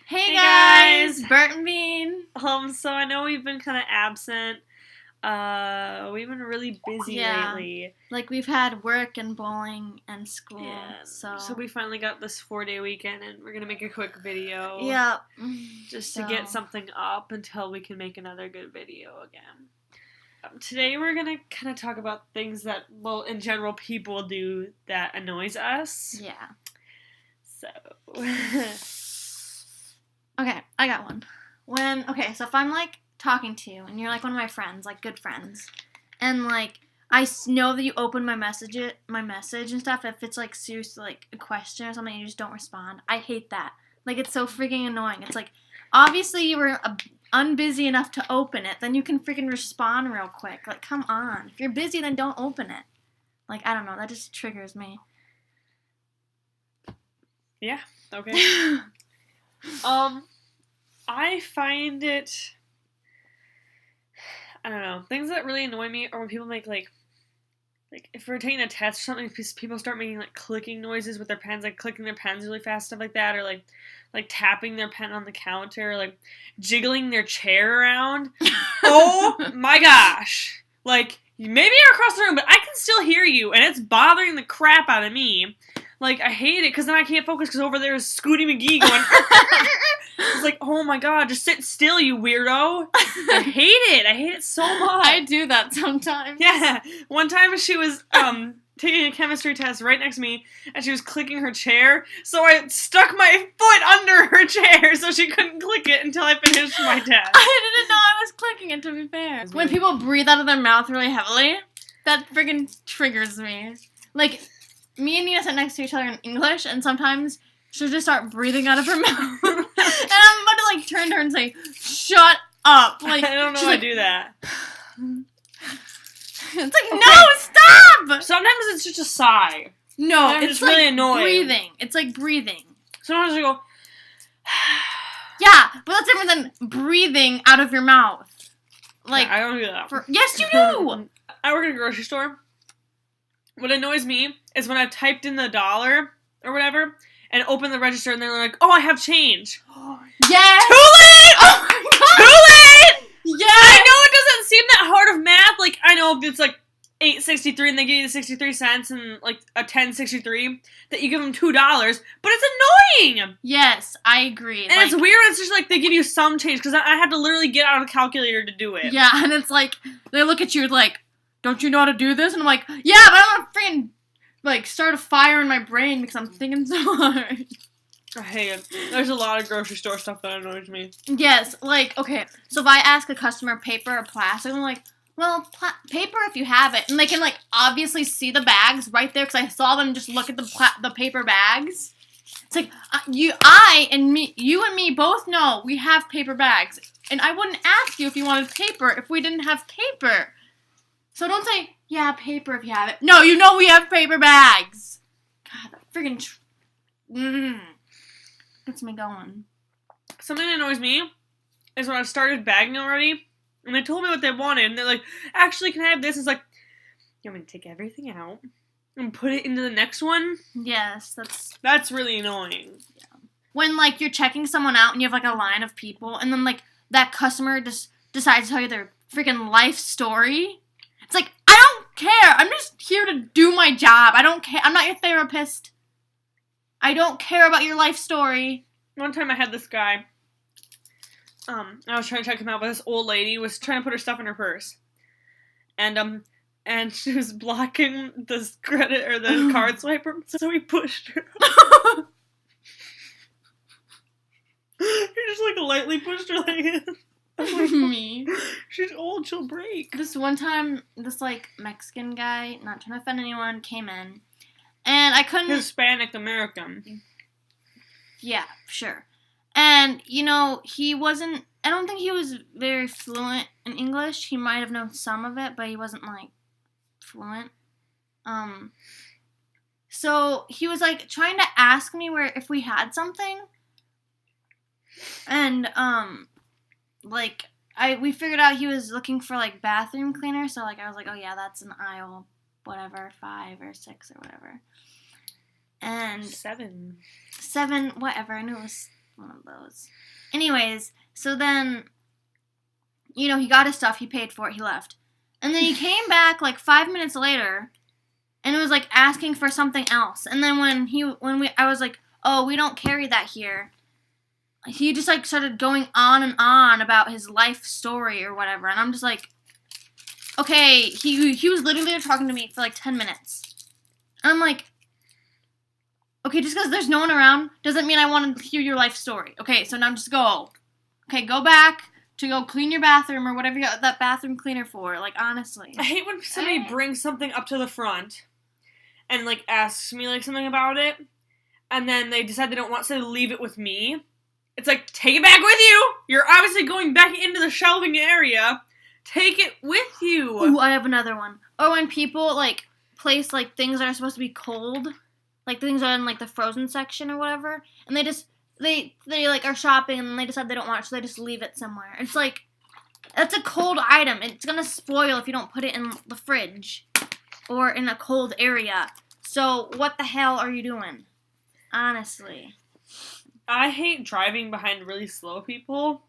Hey guys, Bert and Bean. So I know we've been kind of absent. We've been really busy lately. Like we've had work and bowling and school. Yeah. So we finally got this 4-day weekend, and we're gonna make a quick video. Yeah. Just to get something up until we can make another good video again. Today we're gonna kind of talk about things that, well, in general, people do that annoys us. Yeah. So. Okay, I got one. So if I'm, like, talking to you, and you're, like, one of my friends, like, good friends, and, like, I know that you open my message and stuff, if it's, like, seriously, like, a question or something, and you just don't respond, I hate that. Like, it's so freaking annoying. It's, like, obviously you were unbusy enough to open it, then you can freaking respond real quick. Like, come on. If you're busy, then don't open it. Like, I don't know, that just triggers me. Yeah, okay. I find it, I don't know, things that really annoy me are when people make, like, if we're taking a test or something, people start making, like, clicking noises with their pens, like, clicking their pens really fast, stuff like that, or, like tapping their pen on the counter, or, like, jiggling their chair around. Oh, my gosh. Like, maybe you're across the room, but I can still hear you, and it's bothering the crap out of me. Like, I hate it, because then I can't focus, because over there is Scooty McGee going, it's like, oh my god, just sit still, you weirdo. I hate it so much. I do that sometimes. Yeah, one time she was, taking a chemistry test right next to me, and she was clicking her chair, so I stuck my foot under her chair so she couldn't click it until I finished my test. I didn't know I was clicking it, to be fair. When people breathe out of their mouth really heavily, that friggin' triggers me. Like, me and Nina sit next to each other in English, and sometimes she'll just start breathing out of her mouth. And I'm about to, like, turn to her and say, shut up. Like, I don't know how to do that. It's like, no, stop! Sometimes it's just a sigh. No, Sometimes it's really like annoying. breathing. It's like breathing. Sometimes I go, yeah, but that's different than breathing out of your mouth. Like, yeah, I don't do that. Yes, you do! I work at a grocery store. What annoys me is when I've typed in the dollar or whatever and open the register and they're like, oh, I have change. Yes! Too late! Oh my god! Too late! Yes! I know it doesn't seem that hard of math. Like, I know if it's like $8.63 and they give you the 63 cents and like a $10.63 that you give them $2, but it's annoying! Yes, I agree. And it's weird, it's just like they give you some change because I had to literally get out a calculator to do it. Yeah, and it's like, they look at you like, don't you know how to do this? And I'm like, yeah, but I want to freaking, like, start a fire in my brain because I'm thinking so hard. I hate it. There's a lot of grocery store stuff that annoys me. Yes, like, okay, so if I ask a customer paper or plastic, I'm like, well, paper if you have it. And they can, like, obviously see the bags right there because I saw them just look at the paper bags. It's like, you and me both know we have paper bags. And I wouldn't ask you if you wanted paper if we didn't have paper. So don't say, yeah, paper if you have it. No, you know we have paper bags. God, that friggin' gets me going. Something that annoys me is when I've started bagging already, and they told me what they wanted, and they're like, actually, can I have this? It's like, you want me to take everything out and put it into the next one? Yes, that's really annoying. Yeah. When, like, you're checking someone out and you have, like, a line of people, and then, like, that customer just decides to tell you their freaking life story. It's like, I don't care. I'm just here to do my job. I don't care. I'm not your therapist. I don't care about your life story. One time I had this guy, I was trying to check him out, but this old lady was trying to put her stuff in her purse. And she was blocking the credit or the card swiper, so he pushed her. He just, like, lightly pushed her like this. Me. She's old, she'll break. This one time, this, like, Mexican guy, not trying to offend anyone, came in. And I couldn't... Hispanic American. Yeah, sure. And, you know, he wasn't... I don't think he was very fluent in English. He might have known some of it, but he wasn't, like, fluent. So he was, like, trying to ask me if we had something. And, like, we figured out he was looking for, like, bathroom cleaner, so, like, I was like, oh, yeah, that's an aisle, whatever, 5 or 6 or whatever. And... 7, whatever, I knew it was one of those. Anyways, so then, he got his stuff, he paid for it, he left. And then he came back, 5 minutes later, and it was, asking for something else. And then I was like, oh, we don't carry that here, he just, started going on and on about his life story or whatever. And I'm just like, okay, he was literally talking to me for, 10 minutes. And I'm like, okay, just because there's no one around doesn't mean I want to hear your life story. Okay, so now just go. Okay, go back to go clean your bathroom or whatever you got that bathroom cleaner for. Honestly. I hate when somebody brings something up to the front and, asks me, something about it, and then they decide they don't want to leave it with me. It's take it back with you! You're obviously going back into the shelving area. Take it with you! Ooh, I have another one. Or when people, place, things that are supposed to be cold, things are in, the frozen section or whatever, and they just, they are shopping, and they decide they don't want it, so they just leave it somewhere. It's that's a cold item. It's gonna spoil if you don't put it in the fridge or in a cold area. So, what the hell are you doing? Honestly. I hate driving behind really slow people